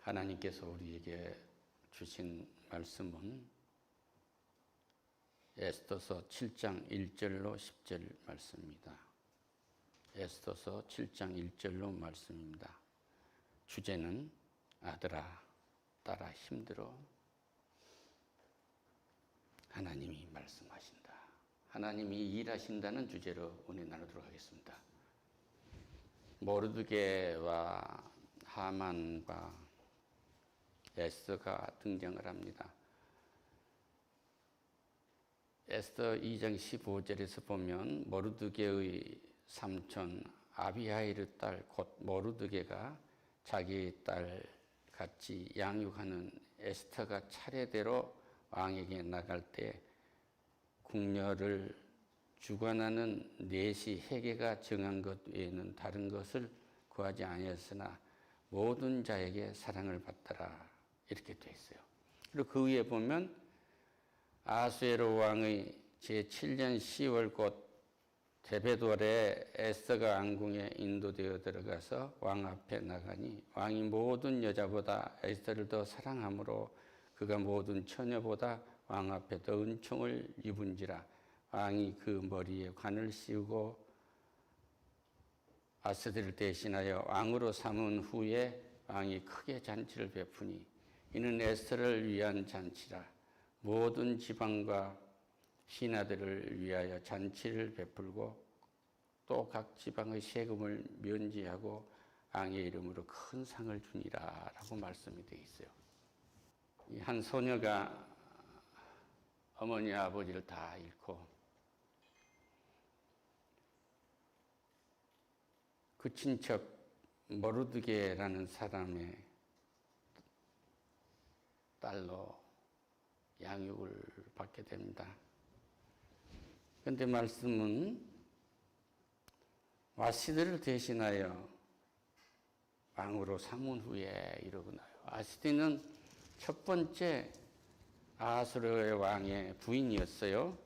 하나님께서 우리에게 주신 말씀은 에스더서 7장 1절로 10절 말씀입니다. 에스더서 7장 1절로 말씀입니다. 주제는 아들아, 딸아 힘들어. 하나님이 말씀하신다. 하나님이 일하신다는 주제로 은혜 나누도록 하겠습니다. 모르드게와 하만과 에스더가 등장을 합니다. 에스더 2장 15절에서 보면 모르드게의 삼촌 아비하일의 딸 곧 모르드게가 자기의 딸 같이 양육하는 에스더가 차례대로 왕에게 나갈 때 궁녀를 주관하는 내시 해계가 정한 것 외에는 다른 것을 구하지 아니했으나 모든 자에게 사랑을 받더라 이렇게 되어 있어요. 그리고 그 위에 보면 아수에로 왕의 제7년 10월 곧 데베돌에 에스더가 왕궁에 인도되어 들어가서 왕 앞에 나가니 왕이 모든 여자보다 에스더를 더 사랑하므로 그가 모든 처녀보다 왕 앞에 더 은총을 입은지라. 왕이 그 머리에 관을 씌우고 아스들을 대신하여 왕으로 삼은 후에 왕이 크게 잔치를 베푸니 이는 에스더를 위한 잔치라. 모든 지방과 신하들을 위하여 잔치를 베풀고 또 각 지방의 세금을 면제하고 왕의 이름으로 큰 상을 주니라 라고 말씀이 되어 있어요. 이 한 소녀가 어머니 아버지를 다 잃고 그 친척 모르드게라는 사람의 딸로 양육을 받게 됩니다. 그런데 말씀은 와시드를 대신하여 왕으로 삼은 후에 이러구나요. 와시드는 첫 번째 아하스로의 왕의 부인이었어요.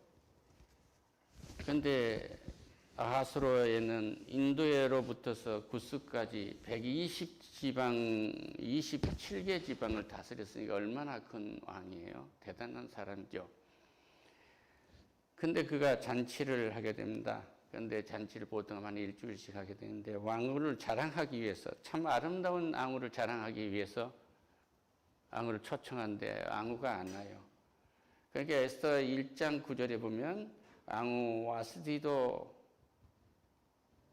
그런데 아하스로에는 인도에로부터서 구스까지 27개 지방을 다스렸으니까 얼마나 큰 왕이에요. 대단한 사람이죠. 근데 그가 잔치를 하게 됩니다. 그런데 잔치를 보통 한 일주일씩 하게 되는데 왕후를 자랑하기 위해서 참 아름다운 왕후를 자랑하기 위해서 왕후를 초청한데 왕후가 안 와요. 그러니까 에스더 1장 9절에 보면 왕후 와스디도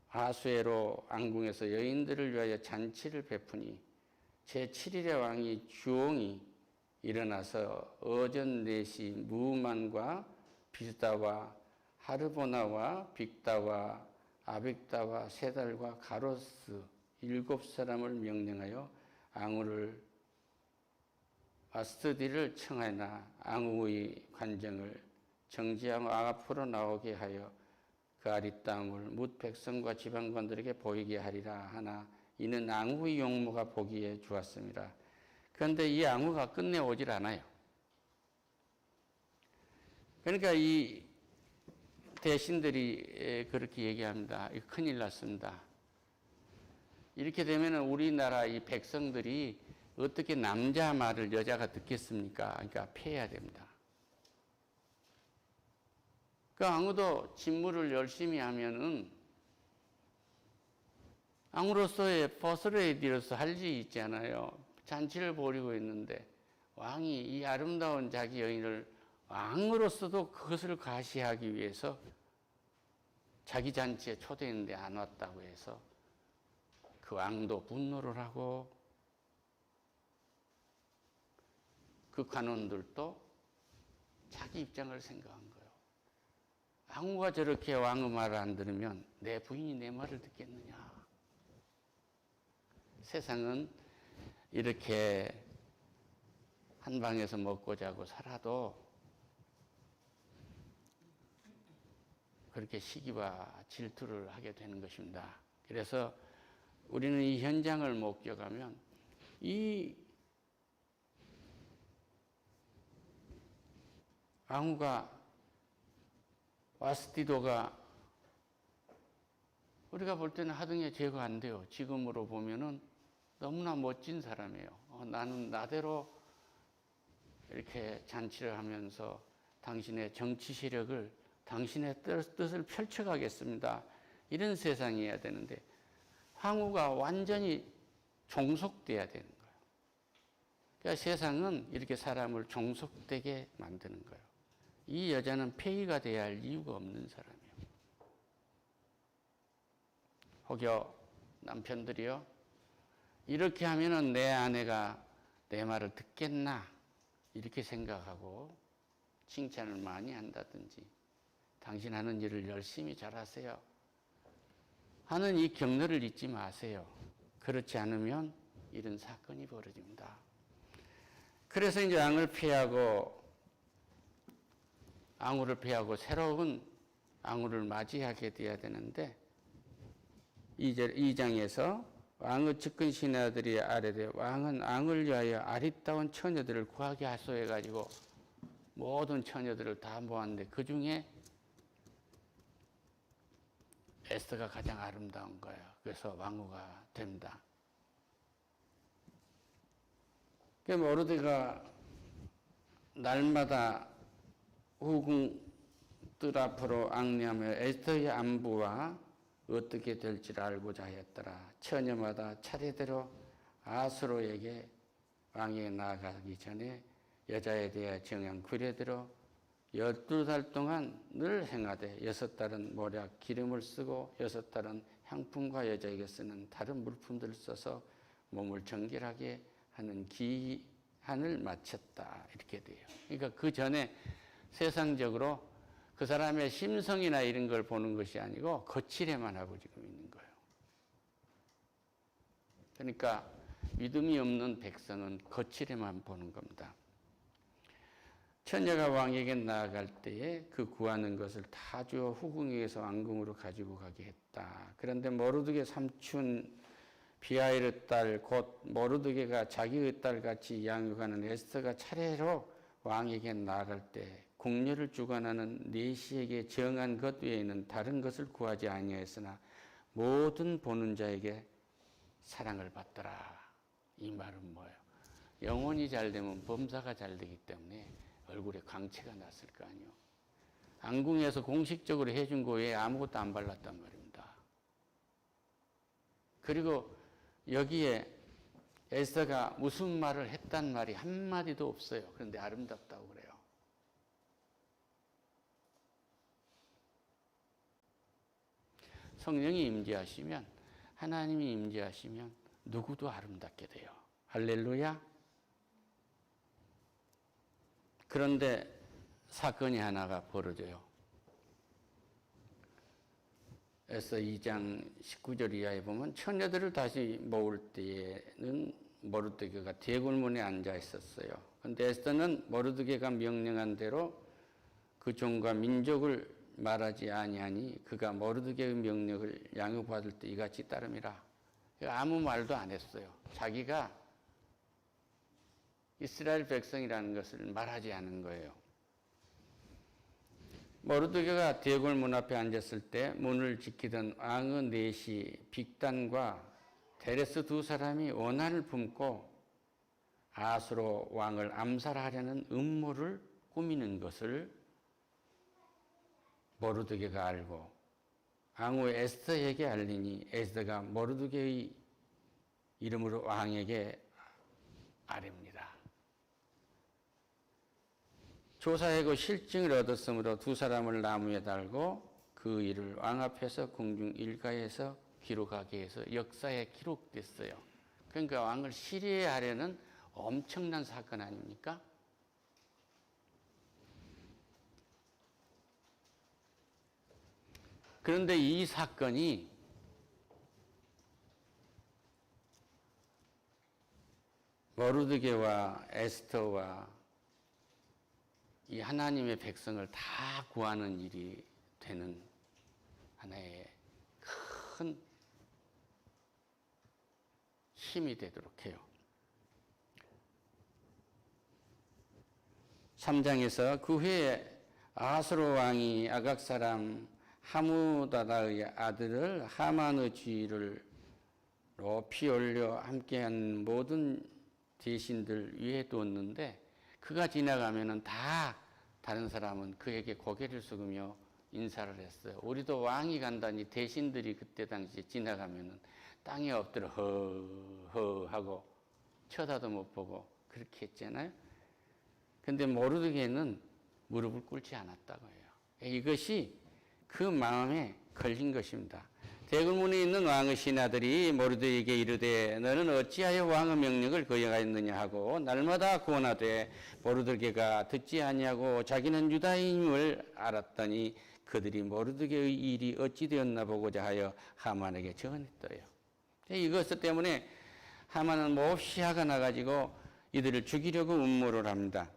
아수에로 왕궁에서 여인들을 위하여 잔치를 베푸니 제7일에 왕이 주홍이 일어나서 어전 넷이 무만과 비스다와 하르보나와 빅다와 아빅다와 세달과 가로스 7사람을 명령하여 왕후를 아스디를 청하나 왕후의 관정을 정지하고 앞으로 나오게 하여 그 아리따움을 뭇 백성과 지방관들에게 보이게 하리라 하나 이는 왕후의 용모가 보기에 좋았습니다. 그런데 이 왕후가 끝내 오질 않아요. 그러니까 이 대신들이 그렇게 얘기합니다. 큰일 났습니다. 이렇게 되면 우리나라 이 백성들이 어떻게 남자 말을 여자가 듣겠습니까? 그러니까 피해야 됩니다. 그 왕후도 직무를 열심히 하면은 왕후로서의 퍼스레이디로서 할 일이 있잖아요. 잔치를 벌이고 있는데 왕이 이 아름다운 자기 여인을 왕으로서도 그것을 과시하기 위해서 자기 잔치에 초대했는데 안 왔다고 해서 그 왕도 분노를 하고 그 관원들도 자기 입장을 생각한 거예요. 왕후가 저렇게 왕의 말을 안 들으면 내 부인이 내 말을 듣겠느냐. 세상은 이렇게 한 방에서 먹고 자고 살아도 그렇게 시기와 질투를 하게 되는 것입니다. 그래서 우리는 이 현장을 목격하면 이 왕후가 와스디도가 우리가 볼 때는 하등에 제거 안 돼요. 지금으로 보면은 너무나 멋진 사람이에요. 나는 나대로 이렇게 잔치를 하면서 당신의 정치 세력을, 당신의 뜻을 펼쳐가겠습니다. 이런 세상이어야 되는데 황후가 완전히 종속돼야 되는 거예요. 그러니까 세상은 이렇게 사람을 종속되게 만드는 거예요. 이 여자는 폐위가 돼야 할 이유가 없는 사람이에요. 혹여 남편들이요, 이렇게 하면은 내 아내가 내 말을 듣겠나 이렇게 생각하고 칭찬을 많이 한다든지 당신 하는 일을 열심히 잘하세요 하는 이 격려를 잊지 마세요. 그렇지 않으면 이런 사건이 벌어집니다. 그래서 이제 앙후를 패하고 새로운 앙후를 맞이하게 돼야 되는데 2장에서 왕의 측근 신하들이 아뢰되 왕은 앙을 위하여 아리따운 처녀들을 구하게 하소서 해가지고 모든 처녀들을 다 모았는데 그 중에 에스더가 가장 아름다운 거예요. 그래서 왕후가 됩니다. 모르드가 날마다 후궁들 앞으로 앙내하며 에스더의 안부와 어떻게 될지를 알고자 하였더라. 처녀마다 차례대로 아수로에게 왕에게 나아가기 전에 여자에 대해 정한 규례대로 12달 동안 늘 행하되 6달은 모략 기름을 쓰고 6달은 향품과 여자에게 쓰는 다른 물품들을 써서 몸을 정결하게 하는 기한을 마쳤다. 이렇게 돼요. 그러니까 그 전에 세상적으로 그 사람의 심성이나 이런 걸 보는 것이 아니고 거칠에만 하고 지금 있는 거예요. 그러니까 믿음이 없는 백성은 거칠에만 보는 겁니다. 처녀가 왕에게 나아갈 때에 그 구하는 것을 다 주어 후궁에게서 왕궁으로 가지고 가게 했다. 그런데 모르드게 삼촌 비하일의 딸 곧 모르드게가 자기의 딸같이 양육하는 에스더가 차례로 왕에게 나아갈 때 궁녀를 주관하는 내시에게 정한 것 외에는 다른 것을 구하지 아니하였으나 모든 보는 자에게 사랑을 받더라. 이 말은 뭐예요? 영혼이 잘 되면 범사가 잘 되기 때문에 얼굴에 광채가 났을 거 아니에요. 안궁에서 공식적으로 해준 거 외에 아무것도 안 발랐단 말입니다. 그리고 여기에 에스더가 무슨 말을 했단 말이 한마디도 없어요. 그런데 아름답다고 그래요. 성령이 임재하시면, 하나님이 임재하시면 누구도 아름답게 돼요. 할렐루야. 그런데 사건이 하나가 벌어져요. 에스더 2장 19절 이하에 보면 처녀들을 다시 모을 때에는 모르드게가 대궐문에 앉아 있었어요. 그런데 에스더는 모르드게가 명령한 대로 그 종과 민족을 말하지 아니하니 그가 모르드게의 명령을 양육받을 때 이같이 따름이라. 아무 말도 안 했어요. 자기가 이스라엘 백성이라는 것을 말하지 않은 거예요. 모르드게가 대궐문 앞에 앉았을 때 문을 지키던 왕의 내시 빅단과 데레스 두 사람이 원한을 품고 아수로 왕을 암살하려는 음모를 꾸미는 것을 모르드게가 알고 왕후 에스더에게 알리니 에스더가 모르드게의 이름으로 왕에게 아뢰입니다. 조사하고 실증을 얻었으므로 두 사람을 나무에 달고 그 일을 왕 앞에서 궁중 일가에서 기록하게 해서 역사에 기록됐어요. 그러니까 왕을 시리하려는 엄청난 사건 아닙니까? 그런데 이 사건이 모르드게와 에스더와 이 하나님의 백성을 다 구하는 일이 되는 하나의 큰 힘이 되도록 해요. 3장에서 그 후에 아하스로 왕이 아각 사람 하무다다의 아들을 하만의 주의를 높이 올려 함께한 모든 대신들 위에 두었는데 그가 지나가면은 다 다른 사람은 그에게 고개를 숙이며 인사를 했어요. 우리도 왕이 간다니 대신들이 그때 당시에 지나가면은 땅에 엎드려 허 하고 쳐다도 못 보고 그렇게 했잖아요. 근데 모르드게는 무릎을 꿇지 않았다고 해요. 이것이 그 마음에 걸린 것입니다. 대궐문에 있는 왕의 신하들이 모르드게에게 이르되 너는 어찌하여 왕의 명령을 거역하였느냐 하고 날마다 권하되 모르드게가 듣지 아니하고 자기는 유다인임을 알았더니 그들이 모르드게의 일이 어찌 되었나 보고자 하여 하만에게 전했더요. 이것 때문에 하만은 몹시 화가 나가지고 이들을 죽이려고 음모를 합니다.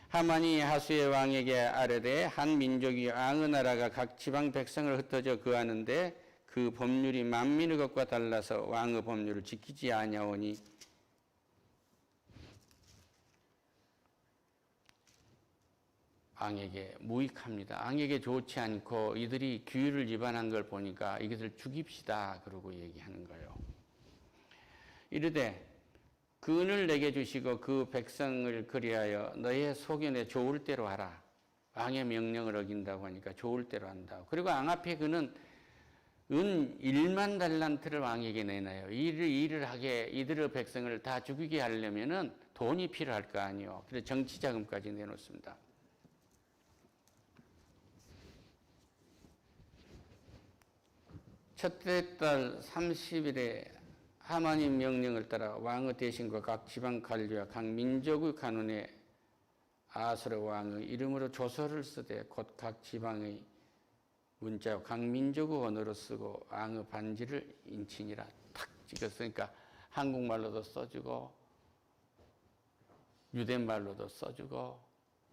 하만이 하수의 왕에게 아뢰되 한 민족이 왕의 나라가 각 지방 백성을 흩어져 거하는데 그 법률이 만민의 것과 달라서 왕의 법률을 지키지 아니하오니 왕에게 무익합니다. 왕에게 좋지 않고 이들이 규율을 위반한 걸 보니까 이것을 죽입시다 그러고 얘기하는 거예요. 이르되 그 은을 내게 주시고 그 백성을 그리하여 너의 소견에 좋을 대로 하라. 왕의 명령을 어긴다고 하니까 좋을 대로 한다고. 그리고 왕 앞에 그는 은 1만 달란트를 왕에게 내놔요. 일을 하게 이들의 백성을 다 죽이게 하려면은 돈이 필요할 거 아니요. 그래서 정치 자금까지 내놓습니다. 첫째 달 30일에 하만의 명령을 따라 왕의 대신과 각 지방 관리와 각 민족의 간원에 아수르 왕의 이름으로 조서를 쓰되 곧 각 지방의 문자와 각 민족의 언어로 쓰고 왕의 반지를 인치니라 탁 찍었으니까 한국말로도 써주고 유대말로도 써주고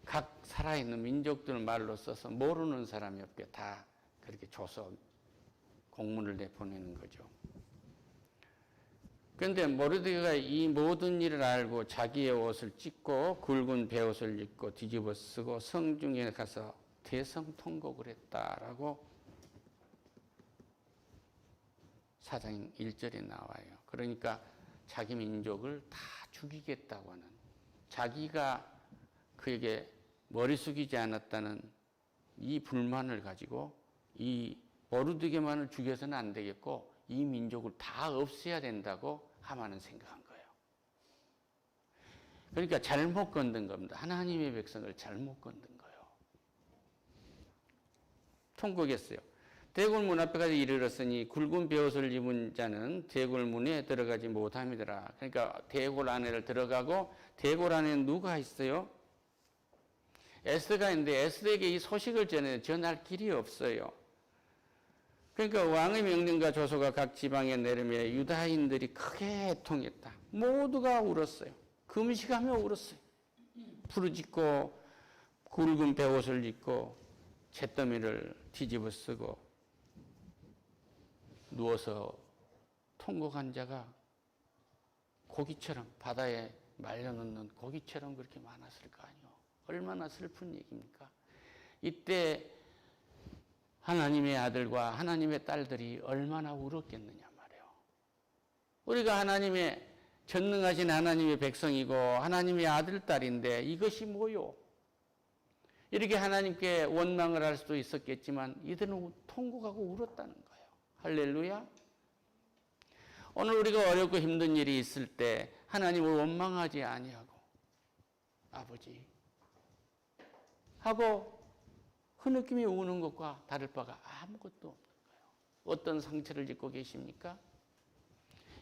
각 살아있는 민족들 말로 써서 모르는 사람이 없게 다 그렇게 조서 공문을 내보내는 거죠. 그런데 모르드게가 이 모든 일을 알고 자기의 옷을 찢고 굵은 베옷을 입고 뒤집어 쓰고 성중에 가서 대성통곡을 했다라고 4장 1절에 나와요. 그러니까 자기 민족을 다 죽이겠다고 하는, 자기가 그에게 머리 숙이지 않았다는 이 불만을 가지고 이 모르드게만을 죽여서는 안 되겠고 이 민족을 다 없애야 된다고 하만은 생각한 거예요. 그러니까 잘못 건든 겁니다. 하나님의 백성을 잘못 건든 거예요. 통곡했어요. 대궐문 앞에까지 이르렀으니 굵은 베옷을 입은 자는 대궐문에 들어가지 못함이더라. 그러니까 대궐 안에를 들어가고 대궐 안에 누가 있어요? 에스더가 있는데 에스더에게 이 소식을 전할 길이 없어요. 그러니까 왕의 명령과 조서가 각 지방에 내리며 유다인들이 크게 애통했다. 모두가 울었어요. 금식하며 울었어요. 부르짖고 굵은 베옷을 입고 잿더미를 뒤집어 쓰고 누워서 통곡한 자가 고기처럼 바다에 말려놓는 고기처럼 그렇게 많았을 거 아니에요. 얼마나 슬픈 얘기입니까? 이때 하나님의 아들과 하나님의 딸들이 얼마나 울었겠느냐 말이에요. 우리가 하나님의 전능하신 하나님의 백성이고 하나님의 아들, 딸인데 이것이 뭐요? 이렇게 하나님께 원망을 할 수도 있었겠지만 이들은 통곡하고 울었다는 거예요. 할렐루야. 오늘 우리가 어렵고 힘든 일이 있을 때 하나님을 원망하지 아니하고 아버지 하고 흐느끼며 우는 것과 다를 바가 아무것도 없는 거예요. 어떤 상처를 입고 계십니까?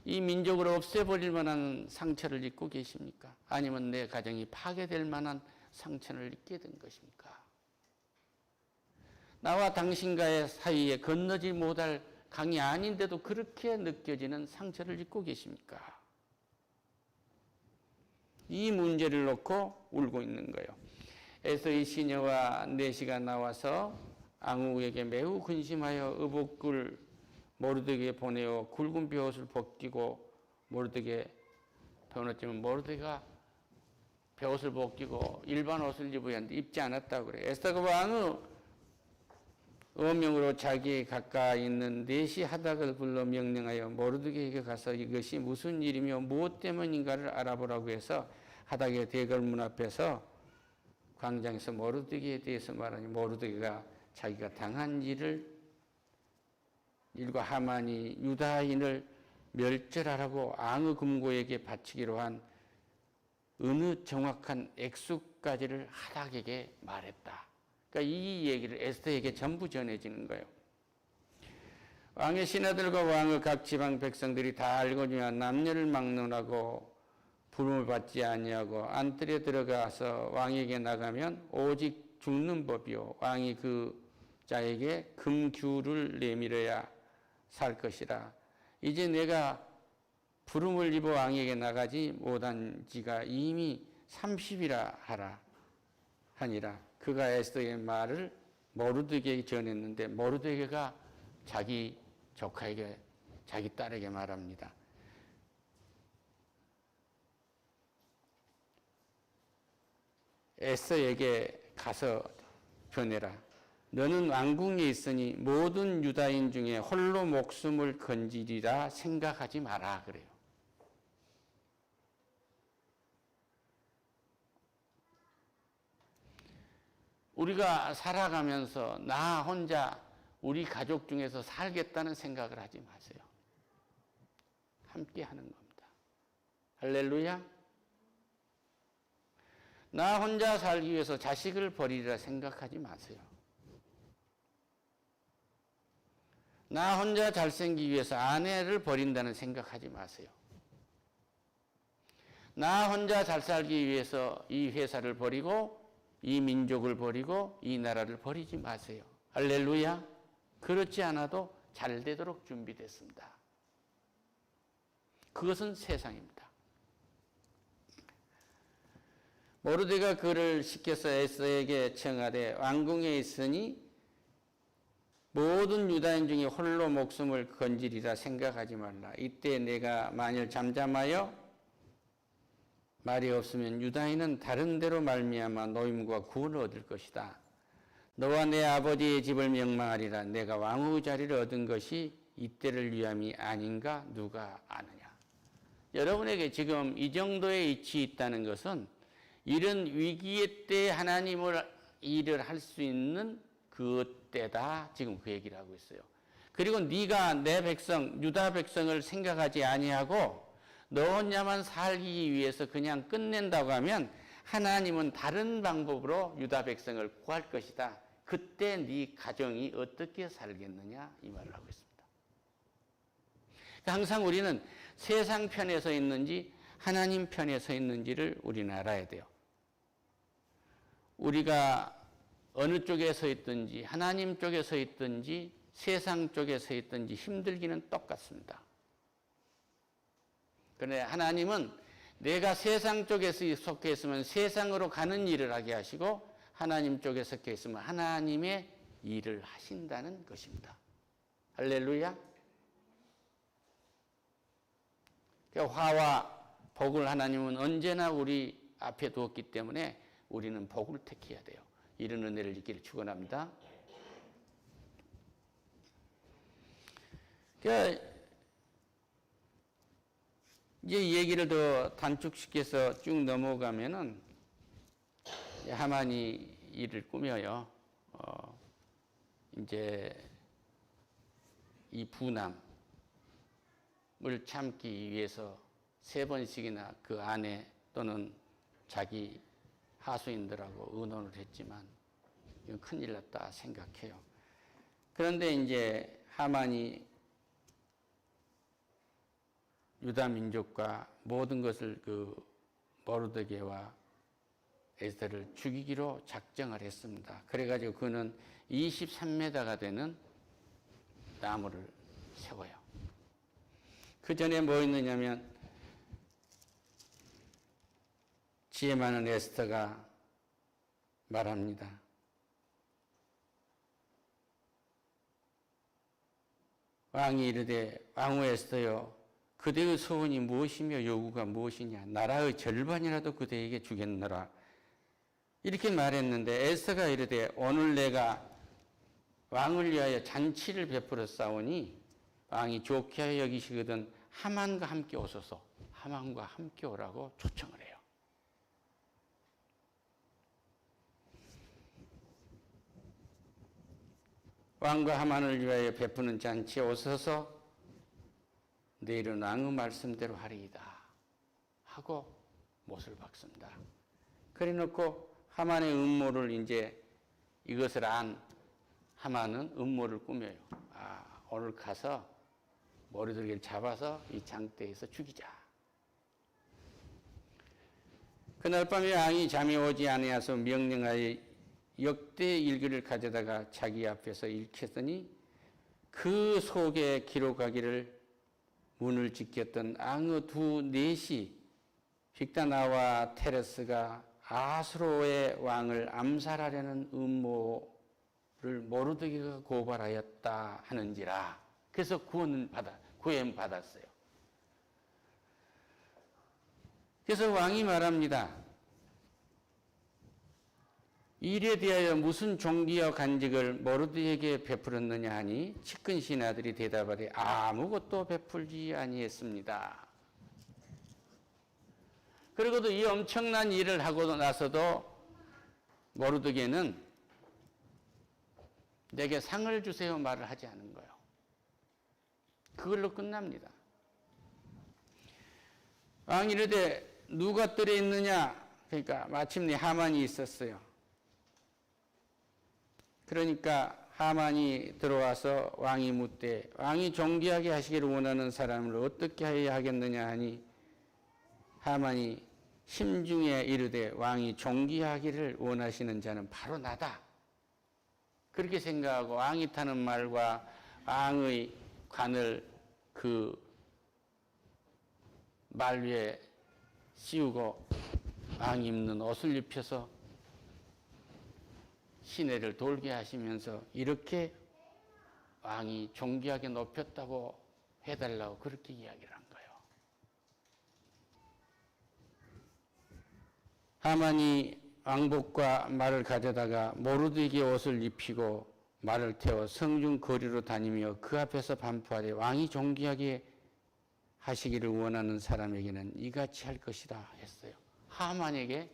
이 민족을 없애버릴 만한 상처를 입고 계십니까? 아니면 내 가정이 파괴될 만한 상처를 입게 된 것입니까? 나와 당신과의 사이에 건너지 못할 강이 아닌데도 그렇게 느껴지는 상처를 입고 계십니까? 이 문제를 놓고 울고 있는 거예요. 에서의 시녀와 내시가 나와서 앙후에게 매우 근심하여 의복을 모르드게에 보내어 굵은 베옷을 벗기고 모르드게 변했지만 모르드게가 베옷을 벗기고 일반 옷을 입어야 하는데 입지 않았다고 그래요. 에스더가 왕의 어명으로 자기에 가까이 있는 넷이 하닥을 불러 명령하여 모르드게에게 가서 이것이 무슨 일이며 무엇 때문인가를 알아보라고 해서 하닥의 대궐문 앞에서 광장에서 모르드게에 대해서 말하니 모르드게가 자기가 당한 일과 하만이 유다인을 멸절하라고 앙의금고에게 바치기로 한 어느 정확한 액수까지를 하닥에게 말했다. 그러니까 이 얘기를 에스더에게 전부 전해지는 거예요. 왕의 신하들과 왕의 각 지방 백성들이 다 알거니와 남녀를 막론하고 부름을 받지 아니하고 안뜰에 들어가서 왕에게 나가면 오직 죽는 법이요 왕이 그 자에게 금규를 내밀어야 살 것이라. 이제 내가 부름을 입어 왕에게 나가지 못한 지가 이미 30이라 하니라. 그가 에스더의 말을 모르드게에게 전했는데 모르드게가 자기 조카에게 자기 딸에게 말합니다. 에스더에게 가서 전해라. 너는 왕궁에 있으니 모든 유다인 중에 홀로 목숨을 건지리라 생각하지 마라 그래요. 우리가 살아가면서 나 혼자 우리 가족 중에서 살겠다는 생각을 하지 마세요. 함께 하는 겁니다. 할렐루야. 나 혼자 살기 위해서 자식을 버리리라 생각하지 마세요. 나 혼자 잘생기기 위해서 아내를 버린다는 생각하지 마세요. 나 혼자 잘 살기 위해서 이 회사를 버리고 이 민족을 버리고 이 나라를 버리지 마세요. 할렐루야. 그렇지 않아도 잘 되도록 준비됐습니다. 그것은 세상입니다. 모르드게가 그를 시켜서 에스더에게 청하되 왕궁에 있으니 모든 유다인 중에 홀로 목숨을 건지리라 생각하지 말라. 이때 내가 만일 잠잠하여 말이 없으면 유다인은 다른 데로 말미암아 노임과 구원을 얻을 것이다. 너와 내 아버지의 집을 명망하리라. 내가 왕의 자리를 얻은 것이 이때를 위함이 아닌가 누가 아느냐. 여러분에게 지금 이 정도의 이치 있다는 것은 이런 위기의 때 하나님을 일을 할 수 있는 그때다. 지금 그 얘기를 하고 있어요. 그리고 네가 내 백성 유다 백성을 생각하지 아니하고 너 혼자만 살기 위해서 그냥 끝낸다고 하면 하나님은 다른 방법으로 유다 백성을 구할 것이다. 그때 네 가정이 어떻게 살겠느냐 이 말을 하고 있습니다. 항상 우리는 세상 편에 서 있는지 하나님 편에 서 있는지를 우리는 알아야 돼요. 우리가 어느 쪽에 서 있든지 하나님 쪽에 서 있든지 세상 쪽에 서 있든지 힘들기는 똑같습니다. 그런데 하나님은 내가 세상 쪽에 속해 있으면 세상으로 가는 일을 하게 하시고 하나님 쪽에 속해 있으면 하나님의 일을 하신다는 것입니다. 할렐루야. 화와 복을 하나님은 언제나 우리 앞에 두었기 때문에 우리는 복을 택해야 돼요. 이런 은혜를 있기를 축원합니다. 그러니까 이제 얘기를 더 단축시켜서 쭉 넘어가면은 하만이 일을 꾸며요. 이제 이 분함을 참기 위해서 3번씩이나 그 아내 또는 자기 하수인들하고 의논을 했지만 이건 큰일 났다 생각해요. 그런데 이제 하만이 유다 민족과 모든 것을 그 모르드게와 에스더를 죽이기로 작정을 했습니다. 그래가지고 그는 23m가 되는 나무를 세워요. 그 전에 뭐 있느냐면 지혜 많은 에스더가 말합니다. 왕이 이르되 왕후 에스더여 그대의 소원이 무엇이며 요구가 무엇이냐 나라의 절반이라도 그대에게 주겠노라. 이렇게 말했는데 에스더가 이르되 오늘 내가 왕을 위하여 잔치를 베풀어 싸우니 왕이 좋게 하여 여기시거든 하만과 함께 오소서. 하만과 함께 오라고 초청을 해요. 왕과 하만을 위하여 베푸는 잔치에 오셔서 내일은 왕의 말씀대로 하리이다 하고 못을 박습니다. 그래 놓고 하만의 음모를 이제 이것을 안 하만은 음모를 꾸며요. 오늘 가서 머리들을 잡아서 이 장대에서 죽이자. 그날 밤에 왕이 잠이 오지 아니하서 명령하여 역대 일기를 가져다가 자기 앞에서 읽혔더니 그 속에 기록하기를 문을 지켰던 왕의 두 넷이 빅다나와 테레스가 아수로의 왕을 암살하려는 음모를 모르드게가 고발하였다 하는지라. 그래서 구원 받았어요. 그래서 왕이 말합니다. 일에 대하여 무슨 종기와 간직을 모르드게에게 베풀었느냐 하니 측근 신하들이 대답하되 아무것도 베풀지 아니했습니다. 그리고도 이 엄청난 일을 하고 나서도 모르드게는 내게 상을 주세요 말을 하지 않은 거예요. 그걸로 끝납니다. 왕이 이르되 누가 뜰에 있느냐? 그러니까 마침내 하만이 있었어요. 그러니까 하만이 들어와서 왕이 묻되 왕이 존귀하게 하시기를 원하는 사람을 어떻게 하여야 하겠느냐 하니 하만이 심중에 이르되 왕이 존귀하기를 원하시는 자는 바로 나다. 그렇게 생각하고 왕이 타는 말과 왕의 관을 그 말 위에 씌우고 왕이 입는 옷을 입혀서 시내를 돌게 하시면서 이렇게 왕이 존귀하게 높였다고 해달라고 그렇게 이야기를 한 거예요. 하만이 왕복과 말을 가져다가 모르드게 옷을 입히고 말을 태워 성중 거리로 다니며 그 앞에서 반포하되 왕이 존귀하게 하시기를 원하는 사람에게는 이같이 할 것이다 했어요. 하만에게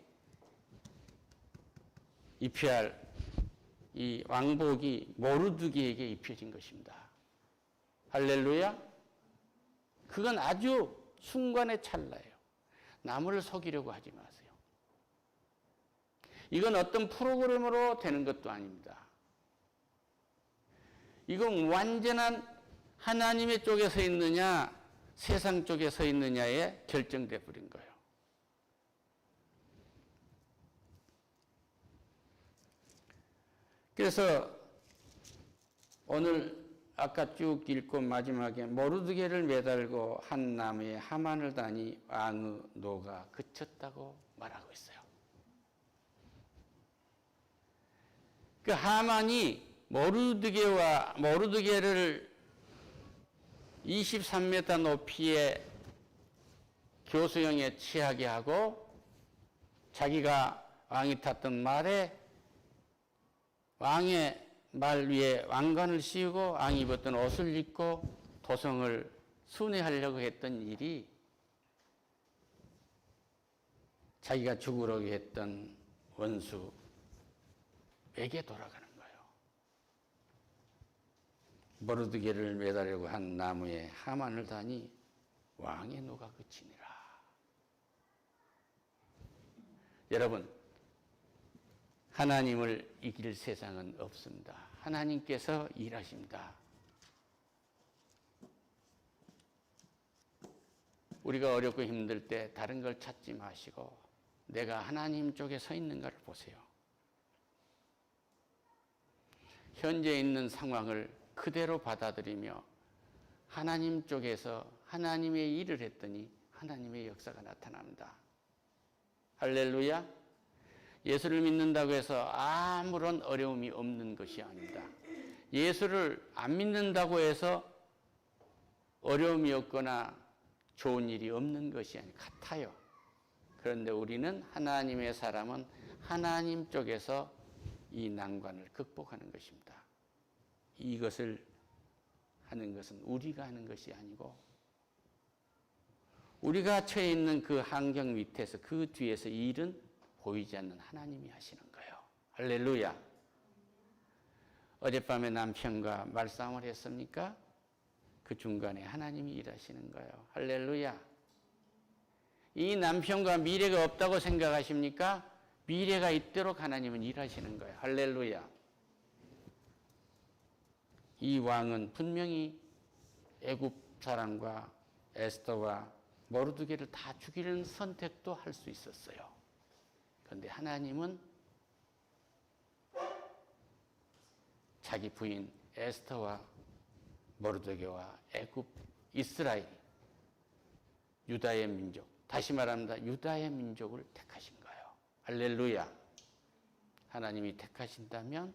입혀야 할 이 왕복이 모르드게에게 입혀진 것입니다. 할렐루야. 그건 아주 순간의 찰나예요. 남을 속이려고 하지 마세요. 이건 어떤 프로그램으로 되는 것도 아닙니다. 이건 완전한 하나님의 쪽에 서 있느냐 세상 쪽에 서 있느냐에 결정돼 버린 거예요. 그래서 오늘 아까 쭉 읽고 마지막에 모르드게를 매달고 한 나무에 하만을 다니 왕의 노가 그쳤다고 말하고 있어요. 그 하만이 모르드게를 23m 높이의 교수형에 취하게 하고 자기가 왕이 탔던 말에 왕의 말 위에 왕관을 씌우고 왕이 입었던 옷을 입고 도성을 순회하려고 했던 일이 자기가 죽으려고 했던 원수에게 돌아가는 거예요. 모르드게를 매달려고 한 나무에 하만을 다니 왕의 노가 그치니라. 여러분, 하나님을 이길 세상은 없습니다. 하나님께서 일하십니다. 우리가 어렵고 힘들 때 다른 걸 찾지 마시고 내가 하나님 쪽에 서 있는가를 보세요. 현재 있는 상황을 그대로 받아들이며 하나님 쪽에서 하나님의 일을 했더니 하나님의 역사가 나타납니다. 할렐루야. 예수를 믿는다고 해서 아무런 어려움이 없는 것이 아닙니다. 예수를 안 믿는다고 해서 어려움이 없거나 좋은 일이 없는 것이 같아요. 그런데 우리는 하나님의 사람은 하나님 쪽에서 이 난관을 극복하는 것입니다. 이것을 하는 것은 우리가 하는 것이 아니고 우리가 처해 있는 그 환경 밑에서 그 뒤에서 이 일은 보이지 않는 하나님이 하시는 거예요. 할렐루야. 어젯밤에 남편과 말싸움을 했습니까? 그 중간에 하나님이 일하시는 거예요. 할렐루야. 이 남편과 미래가 없다고 생각하십니까? 미래가 있도록 하나님은 일하시는 거예요. 할렐루야. 이 왕은 분명히 애굽 사람과 에스더와 모르드게를 다 죽이는 선택도 할 수 있었어요. 그런데 하나님은 자기 부인 에스더와 모르드게와 애굽, 이스라엘, 유다의 민족, 다시 말합니다. 유다의 민족을 택하신 거예요. 할렐루야. 하나님이 택하신다면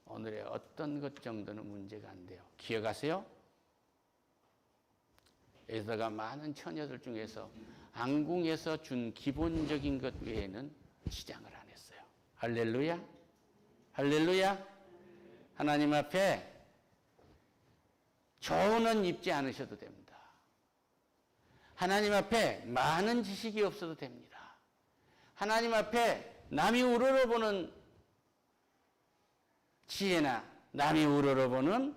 오늘의 어떤 것 정도는 문제가 안 돼요. 기억하세요? 에스더가 많은 처녀들 중에서 앙궁에서 준 기본적인 것 외에는 치장을 안 했어요. 할렐루야. 할렐루야. 하나님 앞에 조언은 입지 않으셔도 됩니다. 하나님 앞에 많은 지식이 없어도 됩니다. 하나님 앞에 남이 우러러보는 지혜나 남이 우러러보는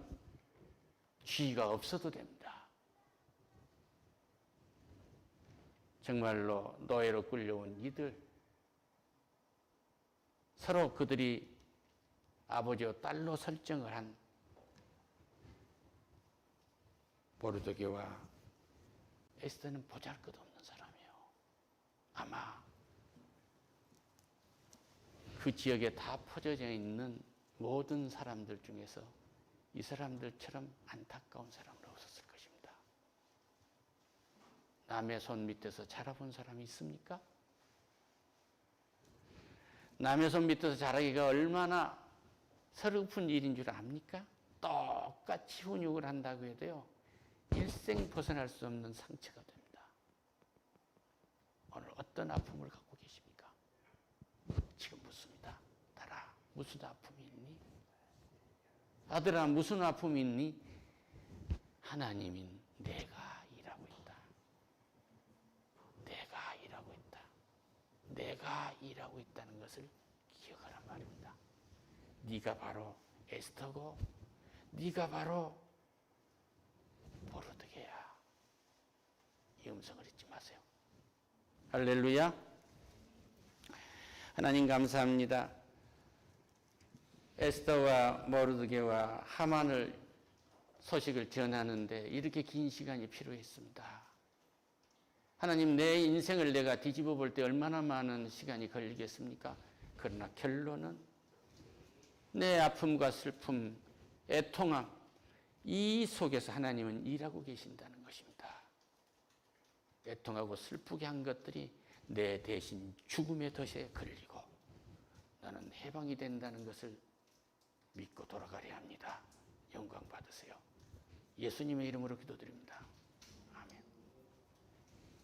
지위가 없어도 됩니다. 정말로 노예로 끌려온 이들, 서로 그들이 아버지와 딸로 설정을 한 모르드게와 에스더는 보잘것없는 사람이에요. 아마 그 지역에 다 퍼져져 있는 모든 사람들 중에서 이 사람들처럼 안타까운 사람은 없었을 것입니다. 남의 손 밑에서 자라본 사람이 있습니까? 남의 손 밑에서 자라기가 얼마나 서글픈 일인 줄 압니까? 똑같이 훈육을 한다고 해도요, 일생 벗어날 수 없는 상처가 됩니다. 오늘 어떤 아픔을 갖고 계십니까? 지금 묻습니다. 딸아, 무슨 아픔이 있니? 아들아, 무슨 아픔이 있니? 하나님인 내가 일하고 있다. 내가 일하고 있다. 내가 일하고 있다는 것을 기억하란 말입니다. 네가 바로 에스더고 네가 바로 모르드게야. 이 음성을 잊지 마세요. 할렐루야. 하나님 감사합니다. 에스더와 모르드게와 하만을 소식을 전하는데 이렇게 긴 시간이 필요했습니다. 하나님, 내 인생을 내가 뒤집어 볼 때 얼마나 많은 시간이 걸리겠습니까? 그러나 결론은 내 아픔과 슬픔, 애통함, 이 속에서 하나님은 일하고 계신다는 것입니다. 애통하고 슬프게 한 것들이 내 대신 죽음의 덫에 걸리고 나는 해방이 된다는 것을 믿고 돌아가려 합니다. 영광 받으세요. 예수님의 이름으로 기도드립니다.